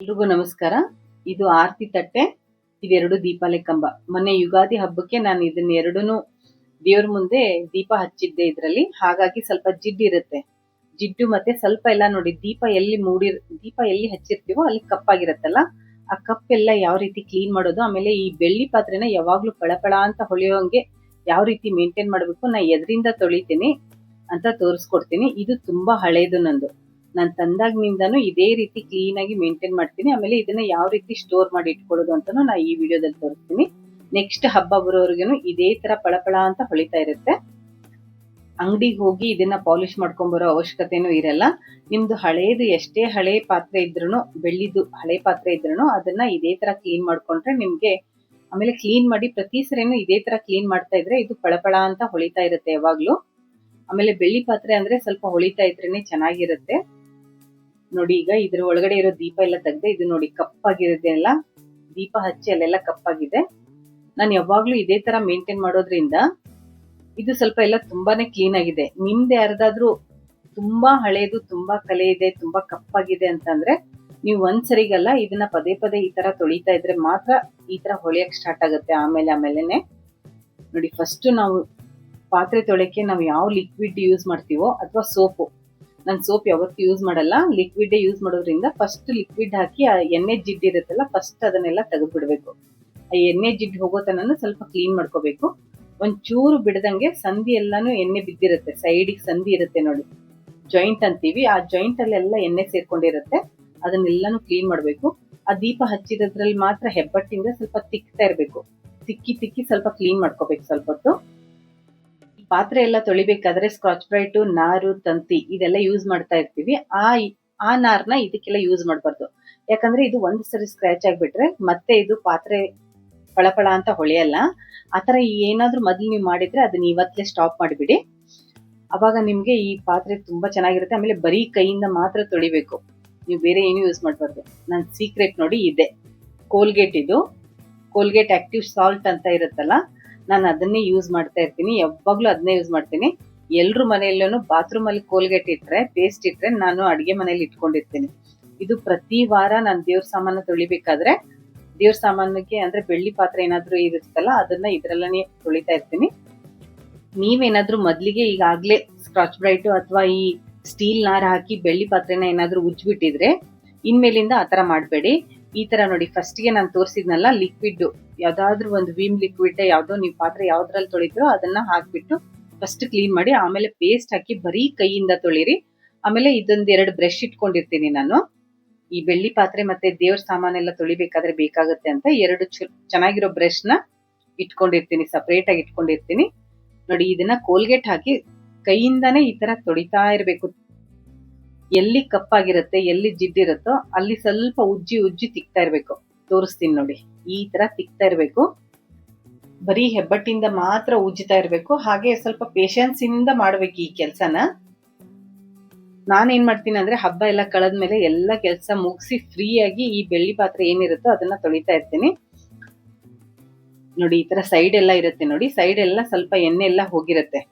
ಎಲ್ರಿಗೂ ನಮಸ್ಕಾರ. ಇದು ಆರತಿ ತಟ್ಟೆ, ಇದೆರಡು ದೀಪಾಲೆ ಕಂಬ. ಮೊನ್ನೆ ಯುಗಾದಿ ಹಬ್ಬಕ್ಕೆ ನಾನು ಇದನ್ನ ಎರಡೂನು ದೇವ್ರ ಮುಂದೆ ದೀಪ ಹಚ್ಚಿದ್ದೆ ಇದ್ರಲ್ಲಿ. ಹಾಗಾಗಿ ಸ್ವಲ್ಪ ಜಿಡ್ಡಿರುತ್ತೆ. ಜಿಡ್ಡು ಮತ್ತೆ ಸ್ವಲ್ಪ ಎಲ್ಲ ನೋಡಿ, ದೀಪ ಎಲ್ಲಿ ಹಚ್ಚಿರ್ತೀವೋ ಅಲ್ಲಿ ಕಪ್ಪಾಗಿರತ್ತಲ್ಲ, ಆ ಕಪ್ಪೆಲ್ಲ ಯಾವ ರೀತಿ ಕ್ಲೀನ್ ಮಾಡೋದು, ಆಮೇಲೆ ಈ ಬೆಳ್ಳಿ ಪಾತ್ರೆನ ಯಾವಾಗ್ಲೂ ಪಳಪಳ ಅಂತ ಹೊಳೆಯೋಂಗೆ ಯಾವ ರೀತಿ ಮೇಂಟೈನ್ ಮಾಡ್ಬೇಕು, ನಾ ಎದ್ರಿಂದ ತೊಳಿತೀನಿ ಅಂತ ತೋರಿಸ್ಕೊಡ್ತೀನಿ. ಇದು ತುಂಬಾ ಹಳೇದು ನಂದು. ನಾನು ತಂದಾಗ್ನಿಂದಾನು ಇದೇ ರೀತಿ ಕ್ಲೀನ್ ಆಗಿ ಮೇಂಟೈನ್ ಮಾಡ್ತೀನಿ. ಆಮೇಲೆ ಇದನ್ನ ಯಾವ ರೀತಿ ಸ್ಟೋರ್ ಮಾಡಿ ಇಟ್ಕೊಳ್ಳೋದು ಅಂತಾನು ನಾ ಈ ವಿಡಿಯೋದಲ್ಲಿ ತೋರಿಸ್ತೀನಿ. ನೆಕ್ಸ್ಟ್ ಹಬ್ಬ ಬರೋವರೆಗೂ ಇದೇ ತರ ಪಳಪಳ ಅಂತ ಹೊಳಿತಾ ಇರುತ್ತೆ. ಅಂಗಡಿಗೆ ಹೋಗಿ ಇದನ್ನ ಪಾಲಿಶ್ ಮಾಡ್ಕೊಂಡ್ಬರೋ ಅವಶ್ಯಕತೆನೂ ಇರಲ್ಲ. ನಿಮ್ದು ಹಳೇದು ಎಷ್ಟೇ ಹಳೆ ಪಾತ್ರೆ ಇದ್ರೂ, ಬೆಳ್ಳಿದು ಹಳೆ ಪಾತ್ರೆ ಇದ್ರೂ ಅದನ್ನ ಇದೇ ತರ ಕ್ಲೀನ್ ಮಾಡ್ಕೊಂಡ್ರೆ ನಿಮ್ಗೆ, ಆಮೇಲೆ ಕ್ಲೀನ್ ಮಾಡಿ ಪ್ರತಿ ಸರಿನೂ ಇದೇ ತರ ಕ್ಲೀನ್ ಮಾಡ್ತಾ ಇದ್ರೆ ಇದು ಪಳಪಳ ಅಂತ ಹೊಳಿತಾ ಇರುತ್ತೆ ಯಾವಾಗ್ಲೂ. ಆಮೇಲೆ ಬೆಳ್ಳಿ ಪಾತ್ರೆ ಅಂದ್ರೆ ಸ್ವಲ್ಪ ಹೊಳಿತಾ ಇದ್ರೇನೆ ಚೆನ್ನಾಗಿರುತ್ತೆ. ನೋಡಿ, ಈಗ ಇದ್ರ ಒಳಗಡೆ ಇರೋ ದೀಪ ಎಲ್ಲ ತೆಗ್ದೆ. ಇದು ನೋಡಿ ಕಪ್ಪಾಗಿರುತ್ತೆ ಎಲ್ಲ, ದೀಪ ಹಚ್ಚಿ ಅಲ್ಲೆಲ್ಲ ಕಪ್ಪಾಗಿದೆ. ನಾನು ಯಾವಾಗ್ಲೂ ಇದೇ ತರ ಮೇಂಟೈನ್ ಮಾಡೋದ್ರಿಂದ ಇದು ಸ್ವಲ್ಪ ಎಲ್ಲ ತುಂಬಾನೇ ಕ್ಲೀನ್ ಆಗಿದೆ. ನಿಮ್ದು ಯಾರ್ದಾದ್ರೂ ತುಂಬಾ ಹಳೇದು, ತುಂಬಾ ಕಲೆ ಇದೆ, ತುಂಬಾ ಕಪ್ಪಾಗಿದೆ ಅಂತಂದ್ರೆ ನೀವು ಒಂದ್ಸರಿಗಲ್ಲ ಇದನ್ನ ಪದೇ ಪದೇ ಈ ತರ ತೊಳಿತಾ ಇದ್ರೆ ಮಾತ್ರ ಈ ತರ ಹೊಳೆಯಕ್ ಸ್ಟಾರ್ಟ್ ಆಗುತ್ತೆ. ಆಮೇಲೆನೆ ನೋಡಿ, ಫಸ್ಟ್ ನಾವು ಪಾತ್ರೆ ತೊಳೆಕ್ಕೆ ನಾವು ಯಾವ ಲಿಕ್ವಿಡ್ ಯೂಸ್ ಮಾಡ್ತೀವೋ ಅಥವಾ ಸೋಪು, ನಾನು ಸೋಪ್ ಯಾವತ್ತು ಯೂಸ್ ಮಾಡಲ್ಲ, ಲಿಕ್ವಿಡ್ ಯೂಸ್ ಮಾಡೋದ್ರಿಂದ ಫಸ್ಟ್ ಲಿಕ್ವಿಡ್ ಹಾಕಿ ಆ ಎಣ್ಣೆ ಜಿಡ್ಡು ಇರುತ್ತಲ್ಲ ಫಸ್ಟ್ ಅದನ್ನೆಲ್ಲ ತೆಗೆದ್ಬಿಡ್ಬೇಕು. ಆ ಎಣ್ಣೆ ಜಿಡ್ಡು ಹೋಗೋ ತನಕ ಸ್ವಲ್ಪ ಕ್ಲೀನ್ ಮಾಡ್ಕೋಬೇಕು. ಒಂಚೂರು ಬಿಡದಂಗೆ ಸಂಧಿ ಎಲ್ಲಾನು ಎಣ್ಣೆ ಬಿದ್ದಿರುತ್ತೆ, ಸೈಡಿಗೆ ಸಂಧಿ ಇರುತ್ತೆ ನೋಡಿ, ಜಾಯಿಂಟ್ ಅಂತೀವಿ, ಆ ಜಾಯಿಂಟ್ ಅಲ್ಲೆಲ್ಲ ಎಣ್ಣೆ ಸೇರ್ಕೊಂಡಿರುತ್ತೆ. ಅದನ್ನೆಲ್ಲಾನು ಕ್ಲೀನ್ ಮಾಡ್ಬೇಕು. ಆ ದೀಪ ಹಚ್ಚಿದ್ರಲ್ಲಿ ಮಾತ್ರ ಹೆಬ್ಬಟ್ಟಿಂದ ಸ್ವಲ್ಪ ತಿಕ್ತಾ ಇರ್ಬೇಕು, ತಿಕ್ಕಿ ಸ್ವಲ್ಪ ಕ್ಲೀನ್ ಮಾಡ್ಕೋಬೇಕು ಸ್ವಲ್ಪ ಹೊತ್ತು. ಪಾತ್ರೆ ಎಲ್ಲ ತೊಳಿಬೇಕಾದ್ರೆ ಸ್ಕಾಚ್ ಬ್ರೈಟು, ನಾರು, ತಂತಿ ಇದೆಲ್ಲ ಯೂಸ್ ಮಾಡ್ತಾ ಇರ್ತೀವಿ. ಆ ನಾರ್ನ ಇದಕ್ಕೆಲ್ಲ ಯೂಸ್ ಮಾಡಬಾರ್ದು. ಯಾಕಂದ್ರೆ ಇದು ಒಂದ್ ಸರಿ ಸ್ಕ್ರಾಚ್ ಆಗ್ಬಿಟ್ರೆ ಮತ್ತೆ ಇದು ಪಾತ್ರೆ ಪಳಪಳ ಅಂತ ಹೊಳೆಯಲ್ಲ. ಆತರ ಏನಾದ್ರೂ ಮೊದ್ಲು ನೀವು ಮಾಡಿದ್ರೆ ಅದನ್ನ ಇವತ್ತೇ ಸ್ಟಾಪ್ ಮಾಡಿಬಿಡಿ. ಅವಾಗ ನಿಮ್ಗೆ ಈ ಪಾತ್ರೆ ತುಂಬಾ ಚೆನ್ನಾಗಿರುತ್ತೆ. ಆಮೇಲೆ ಬರೀ ಕೈಯಿಂದ ಮಾತ್ರ ತೊಳಿಬೇಕು, ನೀವು ಬೇರೆ ಏನು ಯೂಸ್ ಮಾಡಬಾರ್ದು. ನನ್ನ ಸೀಕ್ರೆಟ್ ನೋಡಿ ಇದೆ, ಕೋಲ್ಗೇಟ್. ಇದು ಕೋಲ್ಗೇಟ್ ಆಕ್ಟಿವ್ ಸಾಲ್ಟ್ ಅಂತ ಇರುತ್ತಲ್ಲ, ನಾನು ಅದನ್ನೇ ಯೂಸ್ ಮಾಡ್ತಾ ಇರ್ತೀನಿ. ಯಾವಾಗ್ಲೂ ಅದನ್ನೇ ಯೂಸ್ ಮಾಡ್ತೀನಿ. ಎಲ್ರು ಮನೆಯಲ್ಲೂ ಬಾತ್ರೂಮ್ ಅಲ್ಲಿ ಕೋಲ್ಗೇಟ್ ಇಟ್ರೆ, ಪೇಸ್ಟ್ ಇಟ್ರೆ ನಾನು ಅಡಿಗೆ ಮನೇಲಿ ಇಟ್ಕೊಂಡಿರ್ತೀನಿ. ಇದು ಪ್ರತಿ ವಾರ ನಾನು ದೇವ್ರ ಸಾಮಾನು ತೊಳಿಬೇಕಾದ್ರೆ, ದೇವ್ರ ಸಾಮಾನಿಗೆ ಅಂದ್ರೆ ಬೆಳ್ಳಿ ಪಾತ್ರೆ ಏನಾದ್ರೂ ಇರುತ್ತಲ್ಲ ಅದನ್ನ ಇದ್ರಲ್ಲೇ ತೊಳಿತಾ ಇರ್ತೀನಿ. ನೀವೇನಾದ್ರೂ ಮೊದ್ಲಿಗೆ ಈಗಾಗ್ಲೇ ಸ್ಕಾಚ್ ಬ್ರೈಟು ಅಥವಾ ಈ ಸ್ಟೀಲ್ ನಾರ ಹಾಕಿ ಬೆಳ್ಳಿ ಪಾತ್ರೆನ ಏನಾದ್ರೂ ಉಜ್ಬಿಟ್ಟಿದ್ರೆ ಇನ್ಮೇಲಿಂದ ಆತರ ಮಾಡಬೇಡಿ. ಈ ತರ ನೋಡಿ, ಫಸ್ಟ್ಗೆ ನಾನು ತೋರಿಸಿದ್ನಲ್ಲ ಲಿಕ್ವಿಡ್, ಯಾವ್ದಾದ್ರು ಒಂದು ವಿಮ್ ಲಿಕ್ವಿಡ್ ಯಾವ್ದೋ ನೀವು ಪಾತ್ರೆ ಯಾವ್ದ್ರಲ್ಲಿ ತೊಳಿದ್ರೋ ಅದನ್ನ ಹಾಕ್ಬಿಟ್ಟು ಫಸ್ಟ್ ಕ್ಲೀನ್ ಮಾಡಿ, ಆಮೇಲೆ ಪೇಸ್ಟ್ ಹಾಕಿ ಬರೀ ಕೈಯಿಂದ ತೊಳಿರಿ. ಆಮೇಲೆ ಇದೊಂದ್ 2 ಬ್ರಷ್ ಇಟ್ಕೊಂಡಿರ್ತೀನಿ ನಾನು, ಈ ಬೆಳ್ಳಿ ಪಾತ್ರೆ ಮತ್ತೆ ದೇವ್ರ ಸಾಮಾನೆಲ್ಲ ತೊಳಿಬೇಕಾದ್ರೆ ಬೇಕಾಗುತ್ತೆ ಅಂತ 2 ಚೆನ್ನಾಗಿರೋ ಬ್ರಷ್ ನ ಇಟ್ಕೊಂಡಿರ್ತೀನಿ, ಸಪರೇಟ್ ಆಗಿ ಇಟ್ಕೊಂಡಿರ್ತೀನಿ. ನೋಡಿ, ಇದನ್ನ ಕೋಲ್ಗೇಟ್ ಹಾಕಿ ಕೈಯಿಂದಾನೇ ಈ ತರ ತೊಳಿತಾ ಇರ್ಬೇಕು. ಎಲ್ಲಿ ಕಪ್ಪಾಗಿರುತ್ತೆ, ಎಲ್ಲಿ ಜಿಡ್ಡಿರುತ್ತೋ ಅಲ್ಲಿ ಸ್ವಲ್ಪ ಉಜ್ಜಿ ತಿಕ್ತಾ ಇರ್ಬೇಕು. ತೋರಿಸ್ತೀನಿ ನೋಡಿ, ಈ ತರ ತಿಕ್ತಾ ಇರ್ಬೇಕು. ಬರೀ ಹೆಬ್ಬಟ್ಟಿಂದ ಮಾತ್ರ ಉಜ್ಜುತ್ತಾ ಇರ್ಬೇಕು. ಹಾಗೆ ಸ್ವಲ್ಪ ಪೇಶನ್ಸ್ ಇಂದ ಮಾಡ್ಬೇಕು ಈ ಕೆಲ್ಸನ. ನಾನೇನ್ ಮಾಡ್ತೀನಿ ಅಂದ್ರೆ ಹಬ್ಬ ಎಲ್ಲ ಕಳೆದ್ಮೇಲೆ ಎಲ್ಲ ಕೆಲಸ ಮುಗಿಸಿ ಫ್ರೀ ಆಗಿ ಈ ಬೆಳ್ಳಿ ಪಾತ್ರೆ ಏನಿರುತ್ತೋ ಅದನ್ನ ತೊಳಿತಾ ಇರ್ತೀನಿ. ನೋಡಿ, ಈ ತರ ಸೈಡ್ ಎಲ್ಲ ಇರುತ್ತೆ ನೋಡಿ, ಸೈಡ್ ಎಲ್ಲ ಸ್ವಲ್ಪ ಎಣ್ಣೆ ಎಲ್ಲ ಹೋಗಿರುತ್ತೆ.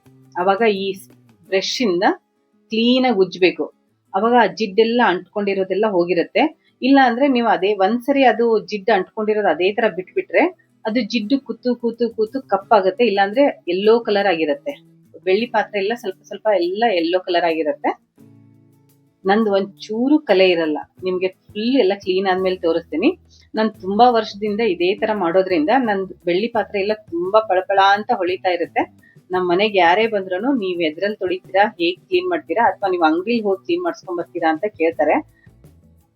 ಅವಾಗ ಈ ಬ್ರಷ್ ಇಂದ ಕ್ಲೀನ್ ಆಗಿ ಉಜ್ಬೇಕು. ಅವಾಗ ಆ ಜಿಡ್ಡೆಲ್ಲ ಅಂಟ್ಕೊಂಡಿರೋದೆಲ್ಲ ಹೋಗಿರುತ್ತೆ. ಇಲ್ಲ ಅಂದ್ರೆ ನೀವು ಅದೇ ಒಂದ್ಸರಿ ಅದು ಜಿಡ್ಡು ಅಂಟ್ಕೊಂಡಿರೋದು ಅದೇ ತರ ಬಿಟ್ಬಿಟ್ರೆ ಅದು ಜಿಡ್ಡು ಕೂತು ಕಪ್ಪಾಗುತ್ತೆ. ಇಲ್ಲಾಂದ್ರೆ ಯೆಲ್ಲೋ ಕಲರ್ ಆಗಿರುತ್ತೆ. ಬೆಳ್ಳಿ ಪಾತ್ರೆ ಎಲ್ಲ ಸ್ವಲ್ಪ ಎಲ್ಲ ಯೆಲ್ಲೋ ಕಲರ್ ಆಗಿರುತ್ತೆ. ನಂದು ಒಂಚೂರು ಕಲೆ ಇರಲ್ಲ, ನಿಮ್ಗೆ ಫುಲ್ ಎಲ್ಲ ಕ್ಲೀನ್ ಆದ್ಮೇಲೆ ತೋರಿಸ್ತೀನಿ. ನಾನು ತುಂಬಾ ವರ್ಷದಿಂದ ಇದೇ ತರ ಮಾಡೋದ್ರಿಂದ ನಂದು ಬೆಳ್ಳಿ ಪಾತ್ರೆ ಎಲ್ಲ ತುಂಬಾ ಪಳಪಳ ಅಂತ ಹೊಳಿತಾ ಇರುತ್ತೆ. ನಮ್ ಮನೆಗೆ ಯಾರೇ ಬಂದ್ರು ನೀವ್ ಎದ್ರಲ್ಲಿ ತೊಳಿತೀರಾ, ಹೇಗ್ ಕ್ಲೀನ್ ಮಾಡ್ತೀರಾ, ಅಥವಾ ನೀವು ಅಂಗಡಿಲಿ ಹೋಗಿ ಕ್ಲೀನ್ ಮಾಡ್ಸ್ಕೊಂಡ್ ಬರ್ತೀರಾ ಅಂತ ಕೇಳ್ತಾರೆ.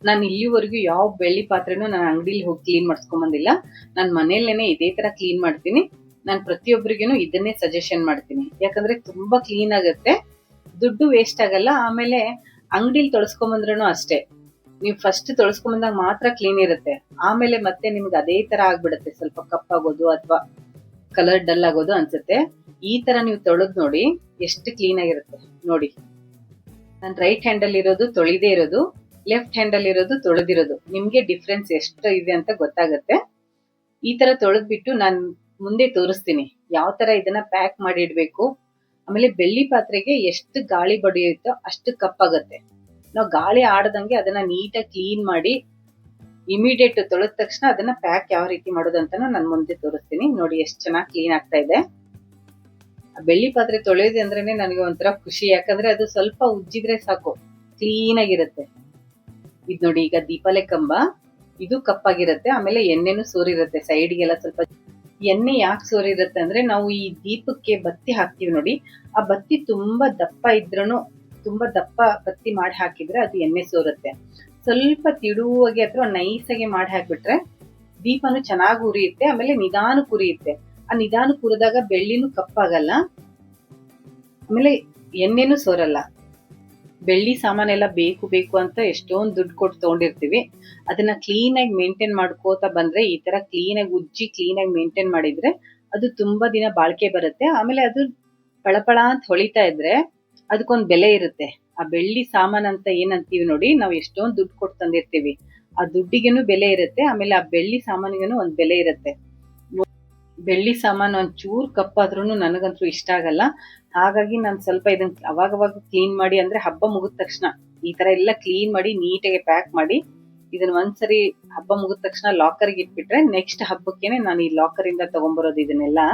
ನಾನು ಇಲ್ಲಿವರೆಗೂ ಯಾವ ಬೆಳ್ಳಿ ಪಾತ್ರೆನೂ ನಾನು ಅಂಗಡಿಲಿ ಹೋಗಿ ಕ್ಲೀನ್ ಮಾಡ್ಸ್ಕೊಂಡ್ ಬಂದಿಲ್ಲ. ನಾನು ಮನೆಯಲ್ಲೇನೆ ಇದೇ ತರ ಕ್ಲೀನ್ ಮಾಡ್ತೀನಿ. ನಾನು ಪ್ರತಿಯೊಬ್ಬರಿಗೂ ಇದನ್ನೇ ಸಜೆಷನ್ ಮಾಡ್ತೀನಿ. ಯಾಕಂದ್ರೆ ತುಂಬಾ ಕ್ಲೀನ್ ಆಗುತ್ತೆ, ದುಡ್ಡು ವೇಸ್ಟ್ ಆಗಲ್ಲ. ಆಮೇಲೆ ಅಂಗಡಿಲಿ ತೊಳಸ್ಕೊಂಬಂದ್ರೂ ಅಷ್ಟೇ, ನೀವು ಫಸ್ಟ್ ತೊಳಸ್ಕೊಂಬಂದಾಗ ಮಾತ್ರ ಕ್ಲೀನ್ ಇರುತ್ತೆ. ಆಮೇಲೆ ಮತ್ತೆ ನಿಮ್ಗೆ ಅದೇ ತರ ಆಗ್ಬಿಡುತ್ತೆ, ಸ್ವಲ್ಪ ಕಪ್ಪಾಗೋದು ಅಥವಾ ಕಲರ್ ಡಲ್ ಆಗೋದು ಅನ್ಸುತ್ತೆ. ಈ ತರ ನೀವು ತೊಳೆದ್ ನೋಡಿ ಎಷ್ಟು ಕ್ಲೀನ್ ಆಗಿರುತ್ತೆ. ನೋಡಿ, ನಾನು ರೈಟ್ ಹ್ಯಾಂಡ್ ಅಲ್ಲಿ ಇರೋದು ತೊಳಿದೇ ಇರೋದು, ಲೆಫ್ಟ್ ಹ್ಯಾಂಡ್ ಅಲ್ಲಿ ಇರೋದು ತೊಳೆದಿರೋದು, ನಿಮ್ಗೆ ಡಿಫ್ರೆನ್ಸ್ ಎಷ್ಟು ಇದೆ ಅಂತ ಗೊತ್ತಾಗುತ್ತೆ. ಈ ತರ ತೊಳೆದ್ಬಿಟ್ಟು ನಾನು ಮುಂದೆ ತೋರಿಸ್ತೀನಿ ಯಾವ ತರ ಇದನ್ನ ಪ್ಯಾಕ್ ಮಾಡಿ ಇಡ್ಬೇಕು. ಆಮೇಲೆ ಬೆಳ್ಳಿ ಪಾತ್ರೆಗೆ ಎಷ್ಟು ಗಾಳಿ ಬಡಿಯುತ್ತೋ ಅಷ್ಟು ಕಪ್ಪಾಗತ್ತೆ. ನಾವು ಗಾಳಿ ಆಡದಂಗೆ ಅದನ್ನ ನೀಟಾಗಿ ಕ್ಲೀನ್ ಮಾಡಿ ಇಮಿಡಿಯೇಟ್ ತೊಳೆದ ತಕ್ಷಣ ಅದನ್ನ ಪ್ಯಾಕ್ ಯಾವ ರೀತಿ ಮಾಡೋದು ಅಂತಾನು ನಾನು ಮುಂದೆ ತೋರಿಸ್ತೀನಿ. ನೋಡಿ ಎಷ್ಟು ಚೆನ್ನಾಗಿ ಕ್ಲೀನ್ ಆಗ್ತಾ ಇದೆ. ಬೆಳ್ಳಿ ಪಾತ್ರೆ ತೊಳೆಯೋದು ಅಂದ್ರೇನೆ ನನಗೆ ಒಂಥರ ಖುಷಿ, ಯಾಕಂದ್ರೆ ಅದು ಸ್ವಲ್ಪ ಉಜ್ಜಿದ್ರೆ ಸಾಕು ಕ್ಲೀನ್ ಆಗಿರುತ್ತೆ. ಇದು ನೋಡಿ, ಈಗ ದೀಪಾಲೆ ಕಂಬ ಇದು ಕಪ್ಪಾಗಿರುತ್ತೆ, ಆಮೇಲೆ ಎಣ್ಣೆನು ಸೋರಿರುತ್ತೆ ಸೈಡ್ಗೆಲ್ಲ. ಸ್ವಲ್ಪ ಎಣ್ಣೆ ಯಾಕೆ ಸೋರಿರುತ್ತೆ ಅಂದ್ರೆ ನಾವು ಈ ದೀಪಕ್ಕೆ ಬತ್ತಿ ಹಾಕ್ತಿವಿ ನೋಡಿ, ಆ ಬತ್ತಿ ತುಂಬಾ ದಪ್ಪ ಇದ್ರೂ, ತುಂಬಾ ದಪ್ಪ ಬತ್ತಿ ಮಾಡಿ ಹಾಕಿದ್ರೆ ಅದು ಎಣ್ಣೆ ಸೋರುತ್ತೆ. ಸ್ವಲ್ಪ ತಿಳುವಾಗಿ ಅಥವಾ ನೈಸಾಗಿ ಮಾಡಿ ಹಾಕ್ಬಿಟ್ರೆ ದೀಪನು ಚೆನ್ನಾಗಿ ಉರಿಯುತ್ತೆ, ಆಮೇಲೆ ನಿಧಾನಕ್ಕೆ ಉರಿಯುತ್ತೆ. ಆ ನಿಧಾನಕ್ಕೆ ಉರಿದಾಗ ಬೆಳ್ಳಿನೂ ಕಪ್ಪಾಗಲ್ಲ, ಆಮೇಲೆ ಎಣ್ಣೆನೂ ಸೋರಲ್ಲ. ಬೆಳ್ಳಿ ಸಾಮಾನೆಲ್ಲ ಬೇಕು ಬೇಕು ಅಂತ ಎಷ್ಟೊಂದು ದುಡ್ಡು ಕೊಟ್ಟು ತಗೊಂಡಿರ್ತೀವಿ, ಅದನ್ನ ಕ್ಲೀನ್ ಆಗಿ ಮೇಂಟೈನ್ ಮಾಡ್ಕೋತಾ ಬಂದ್ರೆ, ಈ ತರ ಕ್ಲೀನ್ ಆಗಿ ಉಜ್ಜಿ ಕ್ಲೀನ್ ಆಗಿ ಮೇಂಟೈನ್ ಮಾಡಿದ್ರೆ ಅದು ತುಂಬಾ ದಿನ ಬಾಳಿಕೆ ಬರುತ್ತೆ. ಆಮೇಲೆ ಅದು ಪಳಪಳ ಅಂತ ಹೊಳಿತಾ ಇದ್ರೆ ಅದಕ್ಕೊಂದು ಬೆಲೆ ಇರುತ್ತೆ. ಆ ಬೆಳ್ಳಿ ಸಾಮಾನ್ ಅಂತ ಏನಂತೀವಿ ನೋಡಿ, ನಾವು ಎಷ್ಟೊಂದು ದುಡ್ಡು ಕೊಟ್ಟು ತಂದಿರ್ತೀವಿ, ಆ ದುಡ್ಡಿಗೆನು ಬೆಲೆ ಇರುತ್ತೆ, ಆಮೇಲೆ ಆ ಬೆಳ್ಳಿ ಸಾಮಾನಿಗೆನು ಒಂದ್ ಬೆಲೆ ಇರುತ್ತೆ. ಬೆಳ್ಳಿ ಸಾಮಾನು ಒಂಚೂರು ಕಪ್ಪಾದ್ರೂ ನನಗಂತೂ ಇಷ್ಟ ಆಗಲ್ಲ. ಹಾಗಾಗಿ ನಾನು ಸ್ವಲ್ಪ ಇದನ್ನ ಅವಾಗವಾಗ ಕ್ಲೀನ್ ಮಾಡಿ, ಅಂದ್ರೆ ಹಬ್ಬ ಮುಗಿದ ತಕ್ಷಣ ಈ ತರ ಎಲ್ಲ ಕ್ಲೀನ್ ಮಾಡಿ ನೀಟಾಗಿ ಪ್ಯಾಕ್ ಮಾಡಿ ಇದನ್ನ ಒಂದ್ಸರಿ ಹಬ್ಬ ಮುಗಿದ ತಕ್ಷಣ ಲಾಕರ್ಗೆ ಇಟ್ಬಿಟ್ರೆ ನೆಕ್ಸ್ಟ್ ಹಬ್ಬಕ್ಕೇನೆ ನಾನು ಈ ಲಾಕರ್ ಇಂದ ತಗೊಂಡ್ಬರೋದು ಇದನ್ನೆಲ್ಲ.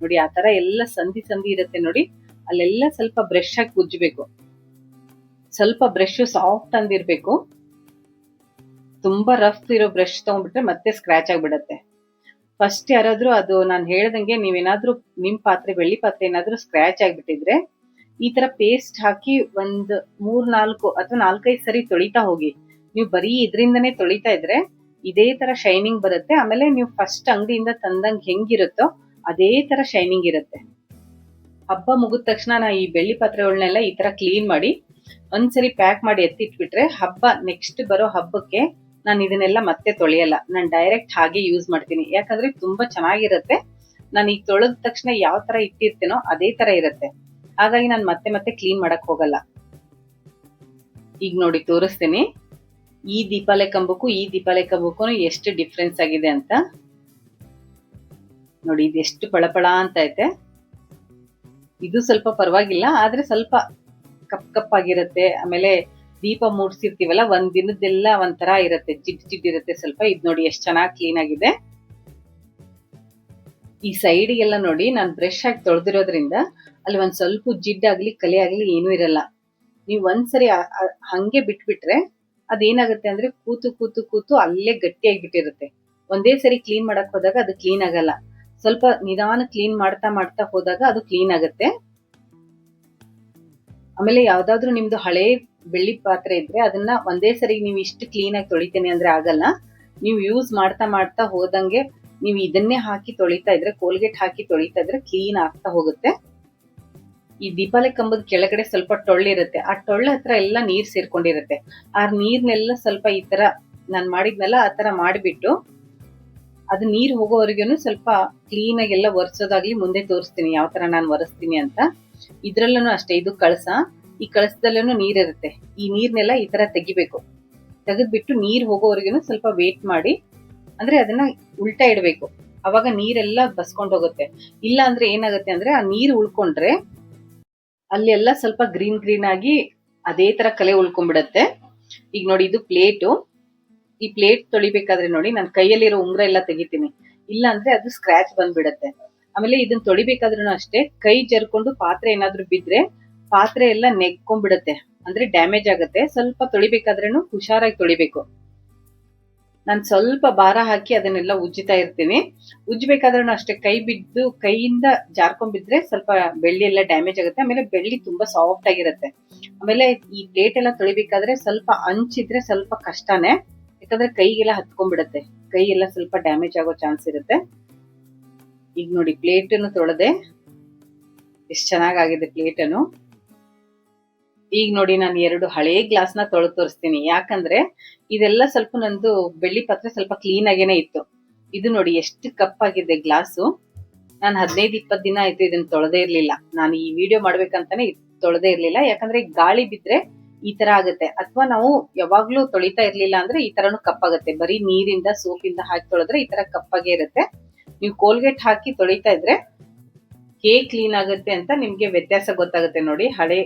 ನೋಡಿ ಆ ತರ ಎಲ್ಲ ಸಂಧಿ ಸಂಧಿ ಇರುತ್ತೆ ನೋಡಿ, ಅಲ್ಲೆಲ್ಲ ಸ್ವಲ್ಪ ಬ್ರಷ್ ಹಾಕಿ ಉಜ್ಜಬೇಕು. ಸ್ವಲ್ಪ ಬ್ರಷ್ ಸಾಫ್ಟ್ ಅಂದಿರ್ಬೇಕು, ತುಂಬಾ ರಫ್ ಇರೋ ಬ್ರಷ್ ತಗೊಂಡ್ಬಿಟ್ರೆ ಮತ್ತೆ ಸ್ಕ್ರಾಚ್ ಆಗ್ಬಿಡತ್ತೆ. ಫಸ್ಟ್ ಯಾರಾದ್ರೂ ಅದು ನಾನು ಹೇಳ್ದಂಗೆ ನೀವೇನಾದ್ರೂ ನಿಮ್ ಪಾತ್ರೆ ಬೆಳ್ಳಿ ಪಾತ್ರೆ ಏನಾದ್ರೂ ಸ್ಕ್ರಾಚ್ ಆಗ್ಬಿಟ್ಟಿದ್ರೆ ಈ ತರ ಪೇಸ್ಟ್ ಹಾಕಿ ಒಂದ್ 3-4 ಅಥವಾ 4-5 ಸರಿ ತೊಳಿತಾ ಹೋಗಿ. ನೀವು ಬರೀ ಇದರಿಂದನೇ ತೊಳಿತಾ ಇದ್ರೆ ಇದೇ ತರ ಶೈನಿಂಗ್ ಬರುತ್ತೆ, ಆಮೇಲೆ ನೀವು ಫಸ್ಟ್ ಅಂಗಡಿಯಿಂದ ತಂದಂಗ್ ಹೆಂಗಿರುತ್ತೋ ಅದೇ ತರ ಶೈನಿಂಗ್ ಇರುತ್ತೆ. ಹಬ್ಬ ಮುಗಿದ ತಕ್ಷಣ ನಾ ಈ ಬೆಳ್ಳಿ ಪಾತ್ರೆಗಳನ್ನೆಲ್ಲ ಈ ತರ ಕ್ಲೀನ್ ಮಾಡಿ ಒಂದ್ಸರಿ ಪ್ಯಾಕ್ ಮಾಡಿ ಎತ್ತಿಟ್ಬಿಟ್ರೆ ಹಬ್ಬ ನೆಕ್ಸ್ಟ್ ಬರೋ ಹಬ್ಬಕ್ಕೆ ನಾನು ಇದನ್ನೆಲ್ಲ ಮತ್ತೆ ತೊಳೆಯಲ್ಲ, ನಾನು ಡೈರೆಕ್ಟ್ ಹಾಗೆ ಯೂಸ್ ಮಾಡ್ತೀನಿ. ಯಾಕಂದ್ರೆ ತುಂಬಾ ಚೆನ್ನಾಗಿರುತ್ತೆ. ನಾನು ಈಗ ತೊಳೆದ ತಕ್ಷಣ ಯಾವ ತರ ಇಟ್ಟಿರ್ತೇನೋ ಅದೇ ತರ ಇರುತ್ತೆ, ಹಾಗಾಗಿ ನಾನು ಮತ್ತೆ ಮತ್ತೆ ಕ್ಲೀನ್ ಮಾಡಕ್ ಹೋಗಲ್ಲ. ಈಗ ನೋಡಿ ತೋರಿಸ್ತೀನಿ ಈ ದೀಪಾಲೆ ಕಂಬಕ್ಕೂ ಈ ದೀಪಾಲೆ ಕಂಬಕ್ಕೂ ಎಷ್ಟು ಡಿಫ್ರೆನ್ಸ್ ಆಗಿದೆ ಅಂತ. ನೋಡಿ ಇದು ಎಷ್ಟು ಪಳಪಳ ಅಂತ ಐತೆ. ಇದು ಸ್ವಲ್ಪ ಪರವಾಗಿಲ್ಲ, ಆದ್ರೆ ಸ್ವಲ್ಪ ಕಪ್ಪಾಗಿರುತ್ತೆ. ಆಮೇಲೆ ದೀಪ ಮೂಡ್ಸಿರ್ತೀವಲ್ಲ ಒಂದ್ ದಿನದ್ದೆಲ್ಲ ಒಂಥರ ಇರುತ್ತೆ, ಜಿಡ್ ಇರುತ್ತೆ ಸ್ವಲ್ಪ. ಇದ್ ನೋಡಿ ಎಷ್ಟು ಚೆನ್ನಾಗಿ ಕ್ಲೀನ್ ಆಗಿದೆ. ಈ ಸೈಡ್ಗೆಲ್ಲ ನೋಡಿ ನಾನು ಬ್ರಷ್ ಹಾಕಿ ತೊಳೆದಿರೋದ್ರಿಂದ ಅಲ್ಲಿ ಒಂದ್ ಸ್ವಲ್ಪ ಜಿಡ್ಡಾಗ್ಲಿ ಕಲೆ ಆಗ್ಲಿ ಏನೂ ಇರಲ್ಲ. ನೀವು ಒಂದ್ಸರಿ ಹಂಗೆ ಬಿಟ್ಬಿಟ್ರೆ ಅದೇನಾಗುತ್ತೆ ಅಂದ್ರೆ ಕೂತು ಕೂತು ಕೂತು ಅಲ್ಲೇ ಗಟ್ಟಿಯಾಗಿಬಿಟ್ಟಿರುತ್ತೆ. ಒಂದೇ ಸರಿ ಕ್ಲೀನ್ ಮಾಡಕ್ ಹೋದಾಗ ಅದು ಕ್ಲೀನ್ ಆಗಲ್ಲ, ಸ್ವಲ್ಪ ನಿಧಾನ ಕ್ಲೀನ್ ಮಾಡ್ತಾ ಮಾಡ್ತಾ ಹೋದಾಗ ಅದು ಕ್ಲೀನ್ ಆಗುತ್ತೆ. ಆಮೇಲೆ ಯಾವ್ದಾದ್ರು ನಿಮ್ದು ಹಳೆ ಬೆಳ್ಳಿ ಪಾತ್ರೆ ಇದ್ರೆ ಅದನ್ನ ಒಂದೇ ಸರಿ ನೀವು ಇಷ್ಟು ಕ್ಲೀನ್ ಆಗಿ ತೊಳಿತೇನೆ ಅಂದ್ರೆ ಆಗಲ್ಲ. ನೀವು ಯೂಸ್ ಮಾಡ್ತಾ ಮಾಡ್ತಾ ಹೋದಂಗೆ ನೀವು ಇದನ್ನೇ ಹಾಕಿ ತೊಳಿತಾ ಇದ್ರೆ, ಕೋಲ್ಗೇಟ್ ಹಾಕಿ ತೊಳಿತಾ ಇದ್ರೆ ಕ್ಲೀನ್ ಆಗ್ತಾ ಹೋಗುತ್ತೆ. ಈ ದೀಪಾಲೆ ಕಂಬದ ಕೆಳಗಡೆ ಸ್ವಲ್ಪ ಟೊಳ್ಳಿರುತ್ತೆ, ಆ ಟೊಳ್ಳ ಹತ್ರ ಎಲ್ಲ ನೀರ್ ಸೇರ್ಕೊಂಡಿರುತ್ತೆ. ಆ ನೀರ್ನೆಲ್ಲ ಸ್ವಲ್ಪ ಈ ತರ ನಾನ್ ಮಾಡಿದ್ನೆಲ್ಲ ಆ ತರ ಮಾಡಿಬಿಟ್ಟು ಅದು ನೀರ್ ಹೋಗೋವರೆಗೂ ಸ್ವಲ್ಪ ಕ್ಲೀನ್ ಆಗಿ ಎಲ್ಲ ಒರೆಸೋದಾಗ್ಲಿ ಮುಂದೆ ತೋರಿಸ್ತೀನಿ ಯಾವ ತರ ನಾನು ಒರೆಸ್ತೀನಿ ಅಂತ. ಇದ್ರಲ್ಲೂ ಅಷ್ಟೇ, ಇದು ಕಳಸ, ಈ ಕಳಸದಲ್ಲೂ ನೀರಿರುತ್ತೆ. ಈ ನೀರ್ನೆಲ್ಲ ಈ ತರ ತೆಗಿಬೇಕು. ತೆಗೆದ್ಬಿಟ್ಟು ನೀರ್ ಹೋಗೋವರೆಗೂ ಸ್ವಲ್ಪ ವೇಟ್ ಮಾಡಿ, ಅಂದ್ರೆ ಅದನ್ನ ಉಲ್ಟಾ ಇಡ್ಬೇಕು, ಅವಾಗ ನೀರೆಲ್ಲ ಬಸ್ಕೊಂಡ್ ಹೋಗುತ್ತೆ. ಇಲ್ಲ ಅಂದ್ರೆ ಏನಾಗುತ್ತೆ ಅಂದ್ರೆ ಆ ನೀರು ಉಳ್ಕೊಂಡ್ರೆ ಅಲ್ಲಿ ಎಲ್ಲ ಸ್ವಲ್ಪ ಗ್ರೀನ್ ಗ್ರೀನ್ ಆಗಿ ಅದೇ ತರ ಕಲೆ ಉಳ್ಕೊಂಡ್ಬಿಡತ್ತೆ. ಈಗ ನೋಡಿ ಇದು ಪ್ಲೇಟು, ಈ ಪ್ಲೇಟ್ ತೊಳಿಬೇಕಾದ್ರೆ ನೋಡಿ ನಾನು ಕೈಯಲ್ಲಿರೋ ಉಂಗ್ರ ಎಲ್ಲ ತೆಗಿತೀನಿ, ಇಲ್ಲ ಅಂದ್ರೆ ಅದು ಸ್ಕ್ರಾಚ್ ಬಂದ್ಬಿಡತ್ತೆ. ಆಮೇಲೆ ಇದನ್ನ ತೊಳಿಬೇಕಾದ್ರೂ ಅಷ್ಟೇ, ಕೈ ಜರ್ಕೊಂಡು ಪಾತ್ರೆ ಏನಾದ್ರು ಬಿದ್ರೆ ಪಾತ್ರೆ ಎಲ್ಲ ನೆಗ್ಕೊಂಡ್ಬಿಡತ್ತೆ, ಅಂದ್ರೆ ಡ್ಯಾಮೇಜ್ ಆಗತ್ತೆ. ಸ್ವಲ್ಪ ತೊಳಿಬೇಕಾದ್ರೂ ಹುಷಾರಾಗಿ ತೊಳಿಬೇಕು. ನಾನು ಸ್ವಲ್ಪ ಭಾರ ಹಾಕಿ ಅದನ್ನೆಲ್ಲ ಉಜ್ಜಿತಾ ಇರ್ತೀನಿ. ಉಜ್ಜಬೇಕಾದ್ರೂ ಅಷ್ಟೇ ಕೈ ಬಿದ್ದು ಕೈಯಿಂದ ಜಾರ್ಕೊಂಡ್ಬಿದ್ರೆ ಸ್ವಲ್ಪ ಬೆಳ್ಳಿ ಎಲ್ಲ ಡ್ಯಾಮೇಜ್ ಆಗುತ್ತೆ. ಆಮೇಲೆ ಬೆಳ್ಳಿ ತುಂಬಾ ಸಾಫ್ಟ್ ಆಗಿರುತ್ತೆ. ಆಮೇಲೆ ಈ ಪ್ಲೇಟ್ ಎಲ್ಲ ತೊಳಿಬೇಕಾದ್ರೆ ಸ್ವಲ್ಪ ಅಂಚಿದ್ರೆ ಸ್ವಲ್ಪ ಕಷ್ಟನೇ, ಯಾಕಂದ್ರೆ ಕೈಗೆಲ್ಲ ಹತ್ಕೊಂಡ್ಬಿಡತ್ತೆ, ಕೈ ಎಲ್ಲ ಸ್ವಲ್ಪ ಡ್ಯಾಮೇಜ್ ಆಗೋ ಚಾನ್ಸ್ ಇರುತ್ತೆ. ಈಗ ನೋಡಿ ಪ್ಲೇಟನ್ನು ತೊಳೆದೆ, ಎಷ್ಟು ಚೆನ್ನಾಗಾಗಿದೆ ಪ್ಲೇಟನ್ನು. ಈಗ ನೋಡಿ ನಾನು 2 ಹಳೆ ಗ್ಲಾಸ್ನ ತೊಳೆದು ತೋರಿಸ್ತೀನಿ, ಯಾಕಂದ್ರೆ ಇದೆಲ್ಲ ಸ್ವಲ್ಪ ನಂದು ಬೆಳ್ಳಿ ಪಾತ್ರೆ ಸ್ವಲ್ಪ ಕ್ಲೀನ್ ಆಗೇನೆ ಇತ್ತು. ಇದು ನೋಡಿ ಎಷ್ಟು ಕಪ್ಪಾಗಿದೆ ಗ್ಲಾಸು. ನಾನು 15-20 ದಿನ ಆಯ್ತು ಇದನ್ನ ತೊಳೆದೇ ಇರ್ಲಿಲ್ಲ. ನಾನು ಈ ವಿಡಿಯೋ ಮಾಡ್ಬೇಕಂತಾನೆ ತೊಳೆದೇ ಇರ್ಲಿಲ್ಲ, ಯಾಕಂದ್ರೆ ಗಾಳಿ ಬಿದ್ರೆ ಈ ತರ ಆಗುತ್ತೆ. ಅಥವಾ ನಾವು ಯಾವಾಗ್ಲೂ ತೊಳಿತಾ ಇರ್ಲಿಲ್ಲ ಅಂದ್ರೆ ಈ ತರನು ಕಪ್ಪಾಗುತ್ತೆ. ಬರೀ ನೀರಿಂದ ಸೋಪಿಂದ ಹಾಕಿ ತೊಳೆದ್ರೆ ಈ ತರ ಕಪ್ಪಾಗೆ ಇರುತ್ತೆ. ನೀವು ಕೋಲ್ಗೇಟ್ ಹಾಕಿ ತೊಳಿತಾ ಇದ್ರೆ ಹೇಗ್ ಕ್ಲೀನ್ ಆಗುತ್ತೆ ಅಂತ ನಿಮ್ಗೆ ವ್ಯತ್ಯಾಸ ಗೊತ್ತಾಗುತ್ತೆ. ನೋಡಿ ಹಳೆ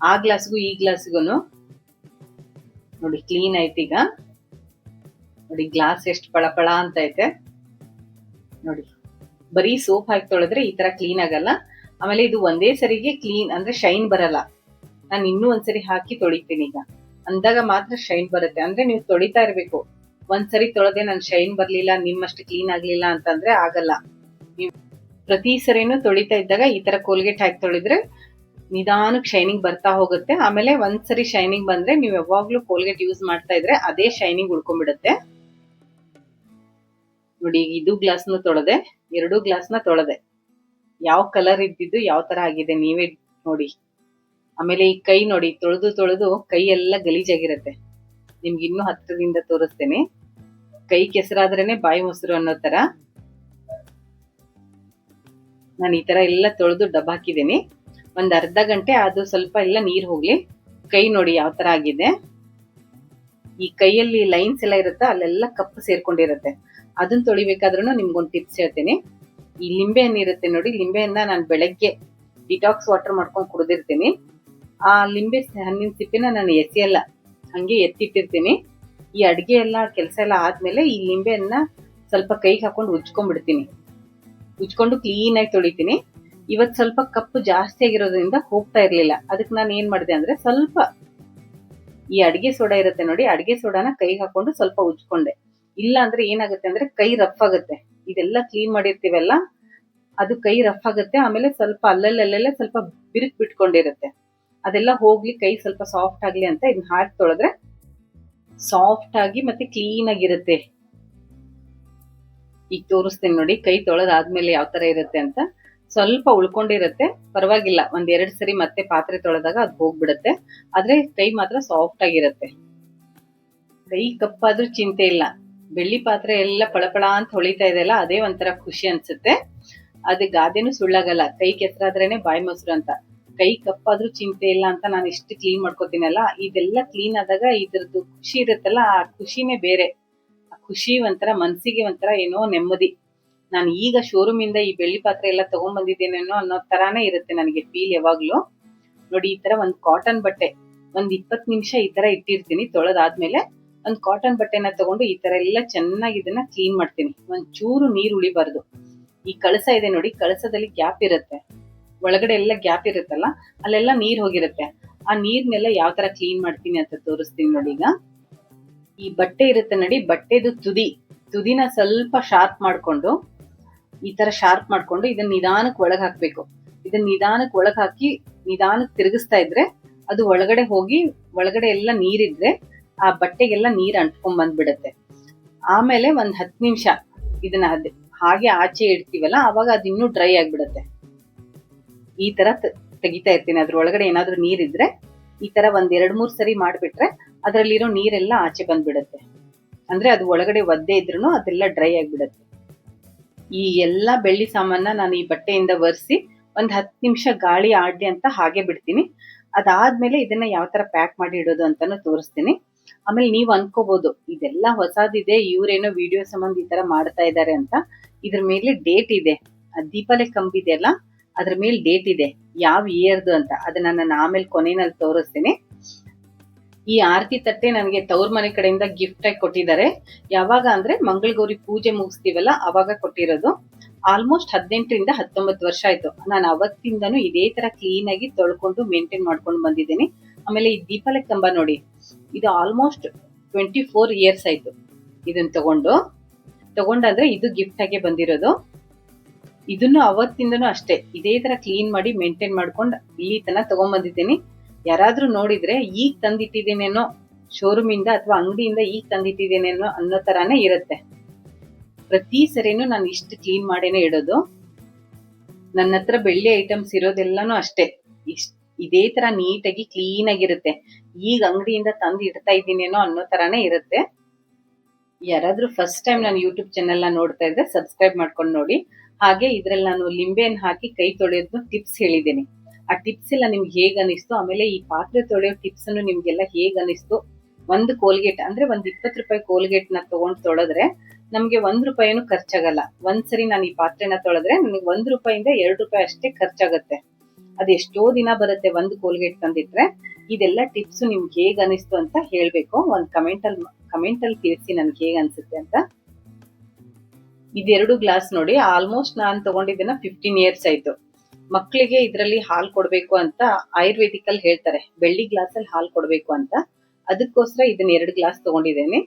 ಆ ಗ್ಲಾಸ್ಗೂ ಈ ಗ್ಲಾಸ್ಗೂ ನೋಡಿ ಕ್ಲೀನ್ ಆಯ್ತು. ಈಗ ನೋಡಿ ಗ್ಲಾಸ್ ಎಷ್ಟು ಪಳಪಳ ಅಂತ ಐತೆ ನೋಡಿ. ಬರೀ ಸೋಪ್ ಹಾಕಿ ತೊಳೆದ್ರೆ ಈ ತರ ಕ್ಲೀನ್ ಆಗಲ್ಲ. ಆಮೇಲೆ ಇದು ಒಂದೇ ಸರಿಗೆ ಕ್ಲೀನ್ ಅಂದ್ರೆ ಶೈನ್ ಬರಲ್ಲ. ನಾನು ಇನ್ನೂ ಒಂದ್ಸರಿ ಹಾಕಿ ತೊಳಿತೀನಿ ಈಗ, ಅಂದಾಗ ಮಾತ್ರ ಶೈನ್ ಬರುತ್ತೆ. ಅಂದ್ರೆ ನೀವು ತೊಳಿತಾ ಇರ್ಬೇಕು. ಒಂದ್ಸರಿ ತೊಳೆದೆ ನನ್ ಶೈನ್ ಬರ್ಲಿಲ್ಲ, ನಿಮ್ಮಷ್ಟು ಕ್ಲೀನ್ ಆಗ್ಲಿಲ್ಲ ಅಂತಂದ್ರೆ ಆಗಲ್ಲ. ನೀವು ಪ್ರತಿ ಸರಿನೂ ತೊಳಿತಾ ಇದ್ದಾಗ ಈ ತರ ಕೋಲ್ಗೇಟ್ ಹಾಕಿ ತೊಳಿದ್ರೆ ನಿಧಾನಕ್ಕೆ ಶೈನಿಂಗ್ ಬರ್ತಾ ಹೋಗುತ್ತೆ. ಆಮೇಲೆ ಒಂದ್ಸರಿ ಶೈನಿಂಗ್ ಬಂದ್ರೆ ನೀವು ಯಾವಾಗ್ಲೂ ಕೋಲ್ಗೇಟ್ ಯೂಸ್ ಮಾಡ್ತಾ ಇದ್ರೆ ಅದೇ ಶೈನಿಂಗ್ ಉಳ್ಕೊಂಡ್ಬಿಡುತ್ತೆ. ನೋಡಿ ಇದು ಗ್ಲಾಸ್ನು ತೊಳೆದೆ, 2 ಗ್ಲಾಸ್ನ ತೊಳೆದೆ. ಯಾವ ಕಲರ್ ಇದ್ದಿದ್ದು ಯಾವ ತರ ಆಗಿದೆ ನೀವೇ ನೋಡಿ. ಆಮೇಲೆ ಈ ಕೈ ನೋಡಿ, ತೊಳೆದು ತೊಳೆದು ಕೈ ಎಲ್ಲ ಗಲೀಜಾಗಿರುತ್ತೆ. ನಿಮ್ಗೆ ಇನ್ನೂ ಹತ್ತಿರದಿಂದ ತೋರಿಸ್ತೇನೆ. ಕೈ ಕೆಸರಾದ್ರೇನೆ ಬಾಯಿ ಮೊಸರು ಅನ್ನೋ ತರ. ನಾನು ಈ ತರ ಎಲ್ಲ ತೊಳೆದು ಡಬ್ಬ ಹಾಕಿದ್ದೀನಿ. ಒಂದ್ ಅರ್ಧ ಗಂಟೆ ಅದು ಸ್ವಲ್ಪ ಎಲ್ಲ ನೀರ್ ಹೋಗ್ಲಿ. ಕೈ ನೋಡಿ ಯಾವ ತರ ಆಗಿದೆ. ಈ ಕೈಯಲ್ಲಿ ಲೈನ್ಸ್ ಎಲ್ಲ ಇರುತ್ತೆ, ಅಲ್ಲೆಲ್ಲ ಕಪ್ಪು ಸೇರ್ಕೊಂಡಿರುತ್ತೆ. ಅದನ್ನ ತೊಳಿಬೇಕಾದ್ರೂ ನಿಮ್ಗೊಂದು ಟಿಪ್ಸ್ ಹೇಳ್ತೀನಿ. ಈ ಲಿಂಬೆ ಹಣ್ಣು ಇರುತ್ತೆ ನೋಡಿ, ಲಿಂಬೆಯನ್ನ ನಾನು ಬೆಳಗ್ಗೆ ಡಿಟಾಕ್ಸ್ ವಾಟರ್ ಮಾಡ್ಕೊಂಡು ಕುಡಿದಿರ್ತೀನಿ. ಆ ಲಿಂಬೆ ಹಣ್ಣಿನ ಸಿಪ್ಪಿನ ನಾನು ಎಸೆಯಲ್ಲ, ಹಂಗೆ ಎತ್ತಿಟ್ಟಿರ್ತೀನಿ. ಈ ಅಡ್ಗೆ ಎಲ್ಲ ಕೆಲಸ ಎಲ್ಲ ಆದ್ಮೇಲೆ ಈ ಲಿಂಬೆಯನ್ನ ಸ್ವಲ್ಪ ಕೈಗೆ ಹಾಕೊಂಡು ಉಜ್ಕೊಂಡ್ಬಿಡ್ತೀನಿ. ಉಜ್ಕೊಂಡು ಕ್ಲೀನ್ ಆಗಿ ತೊಳಿತೀನಿ. ಇವತ್ತು ಸ್ವಲ್ಪ ಕಪ್ಪು ಜಾಸ್ತಿ ಆಗಿರೋದ್ರಿಂದ ಹೋಗ್ತಾ ಇರ್ಲಿಲ್ಲ. ಅದಕ್ಕೆ ನಾನು ಏನ್ ಮಾಡಿದೆ ಅಂದ್ರೆ ಸ್ವಲ್ಪ ಈ ಅಡ್ಗೆ ಸೋಡಾ ಇರುತ್ತೆ ನೋಡಿ, ಅಡ್ಗೆ ಸೋಡಾನ ಕೈಗೆ ಹಾಕೊಂಡು ಸ್ವಲ್ಪ ಉಜ್ಕೊಂಡೆ. ಇಲ್ಲ ಅಂದ್ರೆ ಏನಾಗುತ್ತೆ ಅಂದ್ರೆ ಕೈ ರಫ್ ಆಗುತ್ತೆ. ಇದೆಲ್ಲ ಕ್ಲೀನ್ ಮಾಡಿರ್ತೀವಲ್ಲ, ಅದು ಕೈ ರಫ್ ಆಗುತ್ತೆ. ಆಮೇಲೆ ಸ್ವಲ್ಪ ಅಲ್ಲಲ್ಲೇ ಸ್ವಲ್ಪ ಬಿರುಕು ಬಿಟ್ಕೊಂಡಿರುತ್ತೆ. ಅದೆಲ್ಲ ಹೋಗ್ಲಿ, ಕೈ ಸ್ವಲ್ಪ ಸಾಫ್ಟ್ ಆಗ್ಲಿ ಅಂತ ಇದನ್ನ ಹಾಕಿ ತೊಳೆದ್ರೆ ಸಾಫ್ಟ್ ಆಗಿ ಮತ್ತೆ ಕ್ಲೀನ್ ಆಗಿರುತ್ತೆ. ಈಗ ತೋರಿಸ್ತೇನೆ ನೋಡಿ, ಕೈ ತೊಳೆದಾದ್ಮೇಲೆ ಯಾವ ತರ ಇರುತ್ತೆ ಅಂತ. ಸ್ವಲ್ಪ ಉಳ್ಕೊಂಡಿರುತ್ತೆ, ಪರವಾಗಿಲ್ಲ. 1-2 ಸರಿ ಮತ್ತೆ ಪಾತ್ರೆ ತೊಳೆದಾಗ ಅದು ಹೋಗ್ಬಿಡುತ್ತೆ. ಆದ್ರೆ ಕೈ ಮಾತ್ರ ಸಾಫ್ಟ್ ಆಗಿರುತ್ತೆ. ಕೈ ಕಪ್ಪಾದ್ರೂ ಚಿಂತೆ ಇಲ್ಲ. ಬೆಳ್ಳಿ ಪಾತ್ರೆ ಎಲ್ಲ ಪಳಪಳ ಅಂತ ಹೊಳಿತಾ ಇದೆಯಲ್ಲ, ಅದೇ ಒಂಥರ ಖುಷಿ ಅನ್ಸುತ್ತೆ. ಅದು ಗಾದೆನೂ ಸುಳ್ಳಾಗಲ್ಲ, ಕೈ ಕೆಸರಾದ್ರೇನೆ ಬಾಯಿ ಮೊಸರು ಅಂತ. ಕೈ ಕಪ್ಪಾದ್ರೂ ಚಿಂತೆ ಇಲ್ಲ ಅಂತ ನಾನು ಎಷ್ಟು ಕ್ಲೀನ್ ಮಾಡ್ಕೋತೀನಲ್ಲ, ಇದೆಲ್ಲ ಕ್ಲೀನ್ ಆದಾಗ ಇದ್ರದ್ದು ಖುಷಿ ಇರುತ್ತಲ್ಲ, ಆ ಖುಷಿನೇ ಬೇರೆ. ಆ ಖುಷಿ ಒಂಥರ ಮನ್ಸಿಗೆ ಒಂಥರ ಏನೋ ನೆಮ್ಮದಿ. ನಾನು ಈಗ ಶೋರೂಮ್ ಇಂದ ಈ ಬೆಳ್ಳಿ ಪಾತ್ರೆ ಎಲ್ಲ ತಗೊಂಡ್ ಬಂದಿದ್ದೇನೇನೋ ಅನ್ನೋ ತರಾನೇ ಇರುತ್ತೆ ನನಗೆ ಫೀಲ್ ಯಾವಾಗ್ಲೂ. ನೋಡಿ ಈ ತರ ಒಂದ್ ಕಾಟನ್ ಬಟ್ಟೆ 20 ನಿಮಿಷ ಈ ತರ ಇಟ್ಟಿರ್ತೀನಿ. ತೊಳೆದಾದ್ಮೇಲೆ ಒಂದ್ ಕಾಟನ್ ಬಟ್ಟೆನ ತಗೊಂಡು ಈ ತರ ಎಲ್ಲ ಚೆನ್ನಾಗಿ ಇದನ್ನ ಕ್ಲೀನ್ ಮಾಡ್ತೀನಿ. ಒಂದ್ ಚೂರು ನೀರು ಉಳಿಬಾರ್ದು. ಈ ಕಳಸ ಇದೆ ನೋಡಿ, ಕಳಸದಲ್ಲಿ ಗ್ಯಾಪ್ ಇರುತ್ತೆ, ಒಳಗಡೆ ಎಲ್ಲ ಗ್ಯಾಪ್ ಇರುತ್ತಲ್ಲ, ಅಲ್ಲೆಲ್ಲ ನೀರ್ ಹೋಗಿರುತ್ತೆ. ಆ ನೀರ್ನೆಲ್ಲ ಯಾವ ತರ ಕ್ಲೀನ್ ಮಾಡ್ತೀನಿ ಅಂತ ತೋರಿಸ್ತೀನಿ ನೋಡಿ. ಈಗ ಈ ಬಟ್ಟೆ ಇರುತ್ತೆ ನೋಡಿ, ಬಟ್ಟೆದು ತುದಿನ ಸ್ವಲ್ಪ ಶಾರ್ಪ್ ಮಾಡ್ಕೊಂಡು ಈ ತರ ಶಾರ್ಪ್ ಮಾಡ್ಕೊಂಡು ಇದನ್ನ ನಿಧಾನಕ್ಕೆ ಒಳಗ್ ಹಾಕ್ಬೇಕು. ಇದನ್ನ ನಿಧಾನಕ್ಕೆ ಒಳಗ್ ಹಾಕಿ ನಿಧಾನಕ್ಕೆ ತಿರುಗಿಸ್ತಾ ಇದ್ರೆ ಅದು ಒಳಗಡೆ ಹೋಗಿ, ಒಳಗಡೆ ಎಲ್ಲ ನೀರಿದ್ರೆ ಆ ಬಟ್ಟೆಗೆಲ್ಲ ನೀರ್ ಅಂಟ್ಕೊಂಡ್ ಬಂದ್ಬಿಡತ್ತೆ. ಆಮೇಲೆ ಒಂದ್ 10 ನಿಮಿಷ ಇದನ್ನ ಹಾಗೆ ಆಚೆ ಇಡ್ತೀವಲ್ಲ, ಅವಾಗ ಅದು ಇನ್ನೂ ಡ್ರೈ ಆಗ್ಬಿಡತ್ತೆ. ಈ ತರ ತೆಗಿತಾ ಇರ್ತೀನಿ. ಅದ್ರ ಒಳಗಡೆ ಏನಾದ್ರೂ ನೀರಿದ್ರೆ ಈ ತರ 1-2-3 ಸರಿ ಮಾಡ್ಬಿಟ್ರೆ ಅದ್ರಲ್ಲಿರೋ ನೀರೆಲ್ಲ ಆಚೆ ಬಂದ್ಬಿಡತ್ತೆ. ಅಂದ್ರೆ ಅದು ಒಳಗಡೆ ಒದ್ದೆ ಇದ್ರೂ ಅದೆಲ್ಲ ಡ್ರೈ ಆಗ್ಬಿಡತ್ತೆ. ಈ ಎಲ್ಲಾ ಬೆಳ್ಳಿ ಸಾಮಾನ ನಾನು ಈ ಬಟ್ಟೆಯಿಂದ ಒರೆಸಿ ಒಂದ್ 10 ನಿಮಿಷ ಗಾಳಿ ಆಡ್ಲಿ ಅಂತ ಹಾಗೆ ಬಿಡ್ತೀನಿ. ಅದಾದ್ಮೇಲೆ ಇದನ್ನ ಯಾವ ತರ ಪ್ಯಾಕ್ ಮಾಡಿ ಇಡೋದು ಅಂತಾನು ತೋರಿಸ್ತೀನಿ. ಆಮೇಲೆ ನೀವ್ ಅನ್ಕೋಬಹುದು ಇದೆಲ್ಲ ಹೊಸದಿದೆ, ಇವ್ರೇನೋ ವಿಡಿಯೋ ಸಂಬಂಧ ಈ ತರ ಮಾಡ್ತಾ ಇದಾರೆ ಅಂತ. ಇದ್ರ ಮೇಲೆ ಡೇಟ್ ಇದೆ. ದೀಪಾವಳಿ ಕಂಬಿದೆಯಲ್ಲ, ಅದ್ರ ಮೇಲೆ ಡೇಟ್ ಇದೆ, ಯಾವ ಇಯರ್ದು ಅಂತ. ಅದನ್ನ ನಾನು ಆಮೇಲೆ ಕೊನೆಯಲ್ಲಿ ತೋರಿಸ್ತೀನಿ. ಈ ಆರತಿ ತಟ್ಟೆ ನನಗೆ ತವ್ರ ಮನೆ ಕಡೆಯಿಂದ ಗಿಫ್ಟ್ ಆಗಿ ಕೊಟ್ಟಿದ್ದಾರೆ. ಯಾವಾಗ ಅಂದ್ರೆ ಮಂಗಳಗೌರಿ ಪೂಜೆ ಮುಗಿಸ್ತೀವಲ್ಲ ಅವಾಗ ಕೊಟ್ಟಿರೋದು. ಆಲ್ಮೋಸ್ಟ್ 18-19 ವರ್ಷ ಆಯ್ತು. ನಾನು ಅವತ್ತಿಂದನೂ ಇದೇ ತರ ಕ್ಲೀನ್ ಆಗಿ ತೊಳ್ಕೊಂಡು ಮೇಂಟೈನ್ ಮಾಡ್ಕೊಂಡು ಬಂದಿದ್ದೀನಿ. ಆಮೇಲೆ ಈ ದೀಪಾವಳಿ ಕಂಬ ನೋಡಿ, ಇದು ಆಲ್ಮೋಸ್ಟ್ 24 ಇಯರ್ಸ್ ಆಯ್ತು ಇದನ್ನ ತಗೊಂಡಂದ್ರೆ ಇದು ಗಿಫ್ಟ್ ಆಗಿ ಬಂದಿರೋದು. ಇದನ್ನು ಅವತ್ತಿಂದನೂ ಅಷ್ಟೇ ಇದೇ ತರ ಕ್ಲೀನ್ ಮಾಡಿ ಮೇಂಟೈನ್ ಮಾಡ್ಕೊಂಡು ಇಲ್ಲಿ ತನಕ ತಗೊಂಡ್ಬಂದಿದ್ದೀನಿ. ಯಾರಾದ್ರೂ ನೋಡಿದ್ರೆ ಈಗ ತಂದಿಟ್ಟಿದ್ದೇನೇನೋ ಶೋರೂಮ್ ಇಂದ ಅಥವಾ ಅಂಗಡಿಯಿಂದ ಈಗ ತಂದಿಟ್ಟಿದ್ದೇನೇನೋ ಅನ್ನೋ ತರಾನೇ ಇರುತ್ತೆ. ಪ್ರತಿ ಸರಿನೂ ನಾನು ಇಷ್ಟು ಕ್ಲೀನ್ ಮಾಡೇನೆ ಇಡೋದು. ನನ್ನ ಹತ್ರ ಬೆಳ್ಳಿ ಐಟಮ್ಸ್ ಇರೋದೆಲ್ಲಾನು ಅಷ್ಟೇ ಇದೇ ತರ ನೀಟಾಗಿ ಕ್ಲೀನ್ ಆಗಿರುತ್ತೆ. ಈಗ ಅಂಗಡಿಯಿಂದ ತಂದು ಇಡ್ತಾ ಇದ್ದೀನೇನೋ ಅನ್ನೋ ತರಾನೇ ಇರುತ್ತೆ. ಯಾರಾದ್ರೂ ಫಸ್ಟ್ ಟೈಮ್ ನಾನು ಯೂಟ್ಯೂಬ್ ಚಾನೆಲ್ ನೋಡ್ತಾ ಇದ್ರೆ ಸಬ್ಸ್ಕ್ರೈಬ್ ಮಾಡ್ಕೊಂಡು ನೋಡಿ. ಹಾಗೆ ಇದ್ರಲ್ಲಿ ನಾನು ಲಿಂಬೆಯನ್ನು ಹಾಕಿ ಕೈ ತೊಳೆಯೋದು ಟಿಪ್ಸ್ ಹೇಳಿದ್ದೀನಿ. ಆ ಟಿಪ್ಸ್ ಎಲ್ಲ ನಿಮ್ಗೆ ಹೇಗ್ ಅನಿಸ್ತು, ಆಮೇಲೆ ಈ ಪಾತ್ರೆ ತೊಳೆಯೋ ಟಿಪ್ಸ್ ಅನ್ನು ನಿಮ್ಗೆಲ್ಲ ಹೇಗ್ ಅನಿಸ್ತು. ಒಂದು ಕೋಲ್ಗೇಟ್ ಅಂದ್ರೆ ಒಂದ್ 20 ರೂಪಾಯಿ ಕೋಲ್ಗೇಟ್ ನ ತಗೊಂಡ್ ತೊಳೆದ್ರೆ ನಮ್ಗೆ 1 ರೂಪಾಯಿನೂ ಖರ್ಚಾಗಲ್ಲ. ಒಂದ್ಸರಿ ನಾನು ಈ ಪಾತ್ರೆನ ತೊಳೆದ್ರೆ ನನಗೆ 1 ರೂಪಾಯಿಂದ 2 ರೂಪಾಯಿ ಅಷ್ಟೇ ಖರ್ಚಾಗತ್ತೆ. ಅದು ಎಷ್ಟೋ ದಿನ ಬರುತ್ತೆ ಒಂದು ಕೋಲ್ಗೇಟ್ ತಂದಿಟ್ರೆ. ಇದೆಲ್ಲ ಟಿಪ್ಸ್ ನಿಮ್ಗೆ ಹೇಗ್ ಅನಿಸ್ತು ಅಂತ ಹೇಳ್ಬೇಕು. ಒಂದ್ ಕಮೆಂಟ್ ಅಲ್ಲಿ ತಿಳಿಸಿ ನನ್ಗೆ ಹೇಗ್ ಅನ್ಸುತ್ತೆ ಅಂತ. ಇದೆರಡು ಗ್ಲಾಸ್ ನೋಡಿ ಆಲ್ಮೋಸ್ಟ್ ನಾನ್ ತಗೊಂಡಿದ್ದನ್ನ 15 ಇಯರ್ಸ್ ಆಯ್ತು. ಮಕ್ಕಳಿಗೆ ಇದ್ರಲ್ಲಿ ಹಾಲು ಕೊಡ್ಬೇಕು ಅಂತ ಆಯುರ್ವೇದಿಕ್ ಅಲ್ಲಿ ಹೇಳ್ತಾರೆ, ಬೆಳ್ಳಿ ಗ್ಲಾಸ್ ಅಲ್ಲಿ ಹಾಲು ಕೊಡ್ಬೇಕು ಅಂತ. ಅದಕ್ಕೋಸ್ಕರ ಇದನ್ನ 2 ಗ್ಲಾಸ್ ತಗೊಂಡಿದ್ದೇನೆ.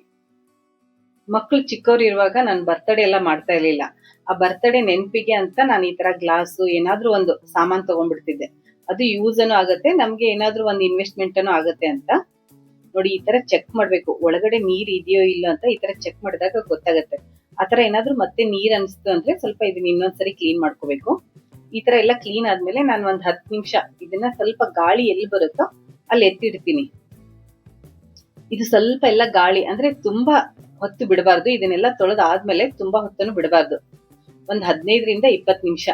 ಮಕ್ಕಳು ಚಿಕ್ಕವ್ರು ಇರುವಾಗ ನಾನು ಬರ್ತಡೇ ಎಲ್ಲ ಮಾಡ್ತಾ ಇರ್ಲಿಲ್ಲ. ಆ ಬರ್ತಡೇ ನೆನಪಿಗೆ ಅಂತ ನಾನು ಈ ತರ ಗ್ಲಾಸು ಏನಾದ್ರೂ ಒಂದು ಸಾಮಾನ್ ತಗೊಂಡ್ಬಿಡ್ತಿದ್ದೆ. ಅದು ಯೂಸ್ ಅನ್ನು ಆಗತ್ತೆ, ನಮ್ಗೆ ಏನಾದ್ರೂ ಒಂದು ಇನ್ವೆಸ್ಟ್ಮೆಂಟ್ ಅನ್ನು ಆಗತ್ತೆ ಅಂತ. ನೋಡಿ ಈ ತರ ಚೆಕ್ ಮಾಡ್ಬೇಕು, ಒಳಗಡೆ ನೀರ್ ಇದೆಯೋ ಇಲ್ಲ ಅಂತ ಈ ತರ ಚೆಕ್ ಮಾಡಿದಾಗ ಗೊತ್ತಾಗತ್ತೆ. ಆತರ ಏನಾದ್ರೂ ಮತ್ತೆ ನೀರ್ ಅನ್ಸ್ತು ಅಂದ್ರೆ ಸ್ವಲ್ಪ ಇದನ್ನ ಇನ್ನೊಂದ್ಸರಿ ಕ್ಲೀನ್ ಮಾಡ್ಕೋಬೇಕು. ಈ ತರ ಎಲ್ಲ ಕ್ಲೀನ್ ಆದ್ಮೇಲೆ ನಾನು ಒಂದ್ 10 ನಿಮಿಷ ಇದನ್ನ ಸ್ವಲ್ಪ ಗಾಳಿ ಎಲ್ಲಿ ಬರುತ್ತೋ ಅಲ್ಲಿ ಎತ್ತಿಡ್ತೀನಿ. ಇದು ಸ್ವಲ್ಪ ಎಲ್ಲ ಗಾಳಿ ಅಂದ್ರೆ ತುಂಬಾ ಹೊತ್ತು ಬಿಡಬಾರ್ದು. ಇದನ್ನೆಲ್ಲ ತೊಳೆದಾದ್ಮೇಲೆ ತುಂಬಾ ಹೊತ್ತನ್ನು ಬಿಡಬಾರ್ದು. ಒಂದ್ 15ರಿಂದ 20 ನಿಮಿಷ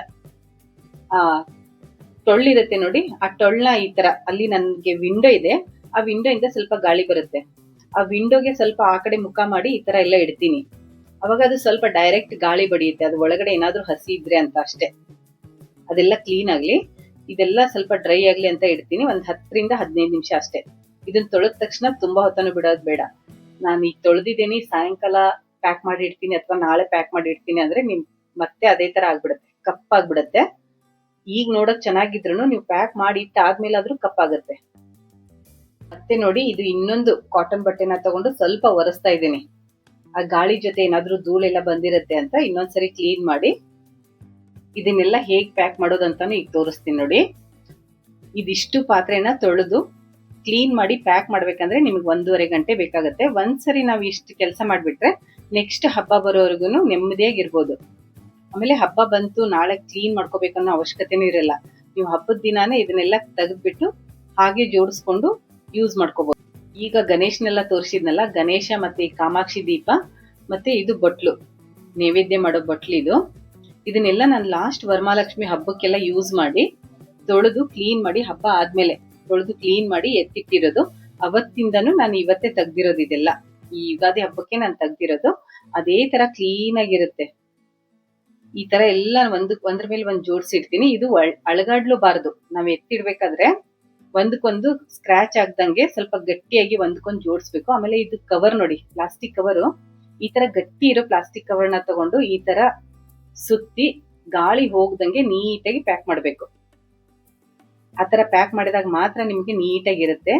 ಟೊಳ್ಳಿರುತ್ತೆ ನೋಡಿ, ಆ ಟೊಳ್ಳನ್ನ ಈ ತರ ಅಲ್ಲಿ ನನ್ಗೆ ವಿಂಡೋ ಇದೆ, ಆ ವಿಂಡೋ ಇಂದ ಸ್ವಲ್ಪ ಗಾಳಿ ಬರುತ್ತೆ. ಆ ವಿಂಡೋಗೆ ಸ್ವಲ್ಪ ಆ ಕಡೆ ಮುಖ ಮಾಡಿ ಈ ತರ ಎಲ್ಲ ಇಡ್ತೀನಿ. ಅವಾಗ ಅದು ಸ್ವಲ್ಪ ಡೈರೆಕ್ಟ್ ಗಾಳಿ ಬಡಿಯುತ್ತೆ, ಅದು ಒಳಗಡೆ ಏನಾದ್ರೂ ಹಸಿ ಇದ್ರೆ ಅಂತ ಅಷ್ಟೇ. ಅದೆಲ್ಲ ಕ್ಲೀನ್ ಆಗ್ಲಿ, ಇದೆಲ್ಲ ಸ್ವಲ್ಪ ಡ್ರೈ ಆಗ್ಲಿ ಅಂತ ಇಡ್ತೀನಿ. ಒಂದ್ 10ರಿಂದ 15 ನಿಮಿಷ ಅಷ್ಟೇ. ಇದನ್ನ ತೊಳೆದ ತಕ್ಷಣ ತುಂಬಾ ಹೊತ್ತನ್ನು ಬಿಡೋದು ಬೇಡ. ನಾನು ಈಗ ತೊಳೆದಿದ್ದೀನಿ, ಸಾಯಂಕಾಲ ಪ್ಯಾಕ್ ಮಾಡಿ ಇಡ್ತೀನಿ ಅಥವಾ ನಾಳೆ ಪ್ಯಾಕ್ ಮಾಡಿ ಇಡ್ತೀನಿ ಅಂದ್ರೆ ನಿಮ್ ಮತ್ತೆ ಅದೇ ತರ ಆಗ್ಬಿಡುತ್ತೆ, ಕಪ್ಪಾಗ್ಬಿಡತ್ತೆ. ಈಗ ನೋಡಕ್ ಚೆನ್ನಾಗಿದ್ರು ನೀವು ಪ್ಯಾಕ್ ಮಾಡಿ ಇಟ್ಟಾದ್ಮೇಲಾದ್ರೂ ಕಪ್ಪಾಗತ್ತೆ. ಮತ್ತೆ ನೋಡಿ ಇದು ಇನ್ನೊಂದು ಕಾಟನ್ ಬಟ್ಟೆನ ತಗೊಂಡು ಸ್ವಲ್ಪ ಒರೆಸ್ತಾ ಇದ್ದೀನಿ. ಆ ಗಾಳಿ ಜೊತೆ ಏನಾದ್ರೂ ಧೂಳೆಲ್ಲ ಬಂದಿರತ್ತೆ ಅಂತ ಇನ್ನೊಂದ್ಸರಿ ಕ್ಲೀನ್ ಮಾಡಿ ಇದನ್ನೆಲ್ಲ ಹೇಗ್ ಪ್ಯಾಕ್ ಮಾಡೋದಂತಾನು ಈಗ ತೋರಿಸ್ತೀನಿ ನೋಡಿ. ಇದಿಷ್ಟು ಪಾತ್ರೆನ ತೊಳೆದು ಕ್ಲೀನ್ ಮಾಡಿ ಪ್ಯಾಕ್ ಮಾಡ್ಬೇಕಂದ್ರೆ ನಿಮ್ಗೆ 1.5 ಗಂಟೆ ಬೇಕಾಗತ್ತೆ. ಒಂದ್ಸರಿ ನಾವು ಇಷ್ಟು ಕೆಲಸ ಮಾಡ್ಬಿಟ್ರೆ ನೆಕ್ಸ್ಟ್ ಹಬ್ಬ ಬರೋವರೆಗೂ ನೆಮ್ಮದಿಯಾಗಿರ್ಬೋದು. ಆಮೇಲೆ ಹಬ್ಬ ಬಂತು ನಾಳೆ ಕ್ಲೀನ್ ಮಾಡ್ಕೋಬೇಕನ್ನೋ ಅವಶ್ಯಕತೆನೂ ಇರಲ್ಲ. ನೀವು ಹಬ್ಬದ ದಿನಾನೇ ಇದನ್ನೆಲ್ಲ ತೆಗೆದ್ಬಿಟ್ಟು ಹಾಗೆ ಜೋಡಿಸ್ಕೊಂಡು ಯೂಸ್ ಮಾಡ್ಕೋಬಹುದು. ಈಗ ಗಣೇಶನೆಲ್ಲ ತೋರಿಸಿದ್ನಲ್ಲ, ಗಣೇಶ ಮತ್ತೆ ಈ ಕಾಮಾಕ್ಷಿ ದೀಪ ಮತ್ತೆ ಇದು ಬಟ್ಲು, ನೈವೇದ್ಯ ಮಾಡೋ ಬಟ್ಲು ಇದು. ಇದನ್ನೆಲ್ಲ ನಾನು ಲಾಸ್ಟ್ ವರಮಹಾಲಕ್ಷ್ಮಿ ಹಬ್ಬಕ್ಕೆಲ್ಲ ಯೂಸ್ ಮಾಡಿ ತೊಳೆದು ಕ್ಲೀನ್ ಮಾಡಿ, ಹಬ್ಬ ಆದ್ಮೇಲೆ ತೊಳೆದು ಕ್ಲೀನ್ ಮಾಡಿ ಎತ್ತಿಟ್ಟಿರೋದು. ಅವತ್ತಿಂದನೂ ನಾನು ಇವತ್ತೇ ತೆಗ್ದಿರೋದು ಇದೆಲ್ಲ. ಈ ಯುಗಾದಿ ಹಬ್ಬಕ್ಕೆ ನಾನು ತೆಗ್ದಿರೋದು. ಅದೇ ತರ ಕ್ಲೀನ್ ಆಗಿರುತ್ತೆ. ಈ ತರ ಎಲ್ಲ ಒಂದ್ರ ಮೇಲೆ ಒಂದ್ ಜೋಡಿಸಿಡ್ತೀನಿ. ಇದು ಅಳಗಾಡ್ಲೂಬಾರ್ದು, ನಾವ್ ಎತ್ತಿಡ್ಬೇಕಾದ್ರೆ ಒಂದಕ್ಕೊಂದು ಸ್ಕ್ರಾಚ್ ಆಗ್ದಂಗೆ ಸ್ವಲ್ಪ ಗಟ್ಟಿಯಾಗಿ ಒಂದಕ್ಕೊಂದು ಜೋಡಿಸ್ಬೇಕು. ಆಮೇಲೆ ಇದು ಕವರ್ ನೋಡಿ, ಪ್ಲಾಸ್ಟಿಕ್ ಕವರು, ಈ ತರ ಗಟ್ಟಿ ಇರೋ ಪ್ಲಾಸ್ಟಿಕ್ ಕವರ್ನ ತಗೊಂಡು ಈ ತರ ಸುತ್ತಿ ಗಾಳಿ ಹೋಗ್ದಂಗೆ ನೀಟಾಗಿ ಪ್ಯಾಕ್ ಮಾಡ್ಬೇಕು. ಆತರ ಪ್ಯಾಕ್ ಮಾಡಿದಾಗ ಮಾತ್ರ ನಿಮ್ಗೆ ನೀಟಾಗಿರುತ್ತೆ.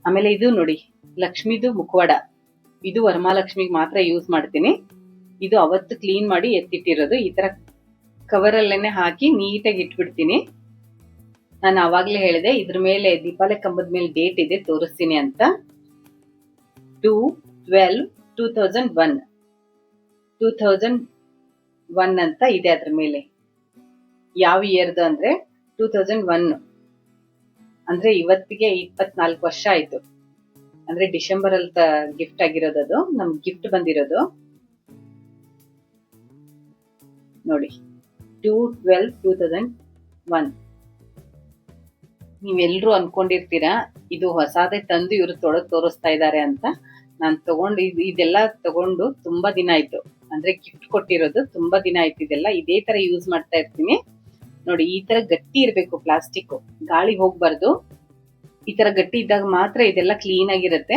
ಆಮೇಲೆ ಇದು ನೋಡಿ ಲಕ್ಷ್ಮಿದು ಮುಖವಾಡ, ಇದು ವರಮಹಾಲಕ್ಷ್ಮಿಗೆ ಮಾತ್ರ ಯೂಸ್ ಮಾಡ್ತೀನಿ. ಇದು ಅವತ್ತು ಕ್ಲೀನ್ ಮಾಡಿ ಎತ್ತಿಟ್ಟಿರೋದು. ಈ ತರ ಕವರ್ ಅಲ್ಲೇನೆ ಹಾಕಿ ನೀಟಾಗಿ ಇಟ್ಬಿಡ್ತೀನಿ. ನಾನು ಅವಾಗ್ಲೇ ಹೇಳಿದೆ ಇದ್ರ ಮೇಲೆ ದೀಪಾವಳಿ ಕಂಬದ ಮೇಲೆ ಡೇಟ್ ಇದೆ, ತೋರಿಸ್ತೀನಿ ಅಂತ. 2/12/2001 ಅಂತ ಇದೆ ಅದ್ರ ಮೇಲೆ. ಯಾವ ಇಯರ್ದು ಅಂದ್ರೆ 2001, ಅಂದ್ರೆ ಇವತ್ತಿಗೆ 24 ವರ್ಷ ಆಯ್ತು. ಅಂದ್ರೆ ಡಿಸೆಂಬರ್ ಅಲ್ಲಿ ಗಿಫ್ಟ್ ಆಗಿರೋದು, ಅದು ನಮ್ಗೆ ಗಿಫ್ಟ್ ಬಂದಿರೋದು ನೋಡಿ. 2/12/2001. ನೀವೆಲ್ರೂ ಅನ್ಕೊಂಡಿರ್ತೀರಾ ಇದು ಹೊಸಾದೇ ತಂದು ಇವ್ರು ತೊಳೆದು ತೋರಿಸ್ತಾ ಇದ್ದಾರೆ ಅಂತ. ನಾನು ಇದೆಲ್ಲ ತಗೊಂಡು ತುಂಬಾ ದಿನ ಆಯ್ತು, ಅಂದ್ರೆ ಗಿಫ್ಟ್ ಕೊಟ್ಟಿರೋದು ತುಂಬಾ ದಿನ ಆಯ್ತು. ಇದೆಲ್ಲ ಇದೇ ತರ ಯೂಸ್ ಮಾಡ್ತಾ ಇರ್ತೀನಿ ನೋಡಿ. ಈ ತರ ಗಟ್ಟಿ ಇರ್ಬೇಕು ಪ್ಲಾಸ್ಟಿಕ್, ಗಾಳಿ ಹೋಗ್ಬಾರ್ದು. ಈ ತರ ಗಟ್ಟಿ ಇದ್ದಾಗ ಮಾತ್ರ ಇದೆಲ್ಲ ಕ್ಲೀನ್ ಆಗಿರುತ್ತೆ.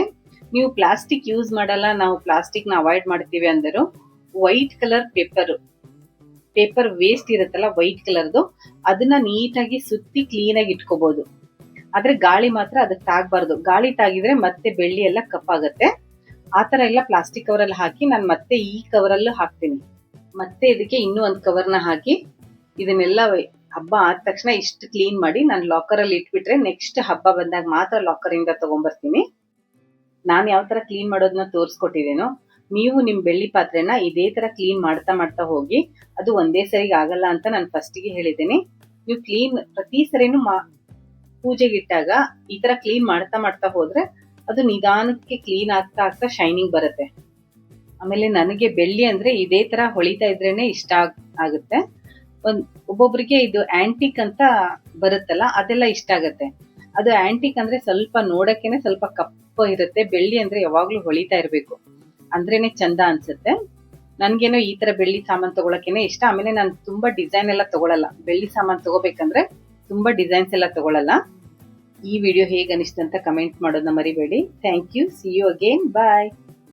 ನೀವು ಪ್ಲಾಸ್ಟಿಕ್ ಯೂಸ್ ಮಾಡಲ್ಲ, ನಾವು ಪ್ಲಾಸ್ಟಿಕ್ ನ ಅವಾಯ್ಡ್ ಮಾಡ್ತೀವಿ ಅಂದರು, ವೈಟ್ ಕಲರ್ ಪೇಪರ್ ವೇಸ್ಟ್ ಇರುತ್ತಲ್ಲ ವೈಟ್ ಕಲರ್ದು, ಅದನ್ನ ನೀಟಾಗಿ ಸುತ್ತಿ ಕ್ಲೀನ್ ಆಗಿ ಇಟ್ಕೋಬಹುದು. ಆದ್ರೆ ಗಾಳಿ ಮಾತ್ರ ಅದಕ್ಕೆ ತಾಗಬಾರ್ದು. ಗಾಳಿ ತಾಗಿದ್ರೆ ಮತ್ತೆ ಬೆಳ್ಳಿ ಎಲ್ಲ ಕಪ್ಪಾಗತ್ತೆ. ಆತರ ಎಲ್ಲ ಪ್ಲಾಸ್ಟಿಕ್ ಕವರ್ ಅಲ್ಲಿ ಹಾಕಿ ನಾನು ಮತ್ತೆ ಈ ಕವರ್ ಅಲ್ಲೂ ಹಾಕ್ತೀನಿ. ಮತ್ತೆ ಇದಕ್ಕೆ ಇನ್ನೂ ಒಂದು ಕವರ್ನ ಹಾಕಿ ಇದನ್ನೆಲ್ಲ ಹಬ್ಬ ಆದ ತಕ್ಷಣ ಇಷ್ಟು ಕ್ಲೀನ್ ಮಾಡಿ ನಾನು ಲಾಕರ್ ಅಲ್ಲಿ ಇಟ್ಬಿಟ್ರೆ ನೆಕ್ಸ್ಟ್ ಹಬ್ಬ ಬಂದಾಗ ಮಾತ್ರ ಲಾಕರ್ ಇಂದ ತಗೊಂಡ್ಬರ್ತೀನಿ. ನಾನು ಯಾವ ತರ ಕ್ಲೀನ್ ಮಾಡೋದನ್ನ ತೋರಿಸ್ಕೊಟ್ಟಿದ್ದೇನೋ, ನೀವು ನಿಮ್ ಬೆಳ್ಳಿ ಪಾತ್ರೆನ ಇದೇ ತರ ಕ್ಲೀನ್ ಮಾಡ್ತಾ ಹೋಗಿ. ಅದು ಒಂದೇ ಸರಿಗೆ ಆಗಲ್ಲ ಅಂತ ನಾನು ಫಸ್ಟಿಗೆ ಹೇಳಿದ್ದೇನೆ. ನೀವು ಕ್ಲೀನ್ ಪ್ರತಿ ಸರಿನೂ ಪೂಜೆಗಿಟ್ಟಾಗ ಈ ತರ ಕ್ಲೀನ್ ಮಾಡ್ತಾ ಹೋದ್ರೆ ಅದು ನಿಧಾನಕ್ಕೆ ಕ್ಲೀನ್ ಆಗ್ತಾ ಶೈನಿಂಗ್ ಬರುತ್ತೆ. ಆಮೇಲೆ ನನಗೆ ಬೆಳ್ಳಿ ಅಂದ್ರೆ ಇದೇ ತರ ಹೊಳಿತಾ ಇದ್ರೇನೆ ಇಷ್ಟ ಆಗುತ್ತೆ. ಒಬ್ಬೊಬ್ರಿಗೆ ಇದು ಆಂಟಿಕ್ ಅಂತ ಬರುತ್ತಲ್ಲ, ಅದೆಲ್ಲ ಇಷ್ಟ ಆಗತ್ತೆ. ಅದು ಆಂಟಿಕ್ ಅಂದ್ರೆ ಸ್ವಲ್ಪ ನೋಡಕ್ಕೇನೆ ಸ್ವಲ್ಪ ಕಪ್ಪು ಇರುತ್ತೆ. ಬೆಳ್ಳಿ ಅಂದ್ರೆ ಯಾವಾಗ್ಲೂ ಹೊಳಿತಾ ಇರ್ಬೇಕು ಅಂದ್ರೇನೆ ಚಂದ ಅನ್ಸುತ್ತೆ. ನನ್ಗೇನೋ ಈ ತರ ಬೆಳ್ಳಿ ಸಾಮಾನ್ ತಗೊಳಕೇನೆ ಇಷ್ಟ. ಆಮೇಲೆ ನಾನು ತುಂಬಾ ಡಿಸೈನ್ ಎಲ್ಲ ತಗೊಳಲ್ಲ. ಬೆಳ್ಳಿ ಸಾಮಾನ್ ತಗೋಬೇಕಂದ್ರೆ ತುಂಬಾ ಡಿಸೈನ್ಸ್ ಎಲ್ಲ ತಗೊಳಲ್ಲ. ಈ ವಿಡಿಯೋ ಹೇಗೆ ಅನಿಸ್ತು ಅಂತ ಕಮೆಂಟ್ ಮಾಡೋದನ್ನ ಮರಿಬೇಡಿ. Thank you. See you again. Bye.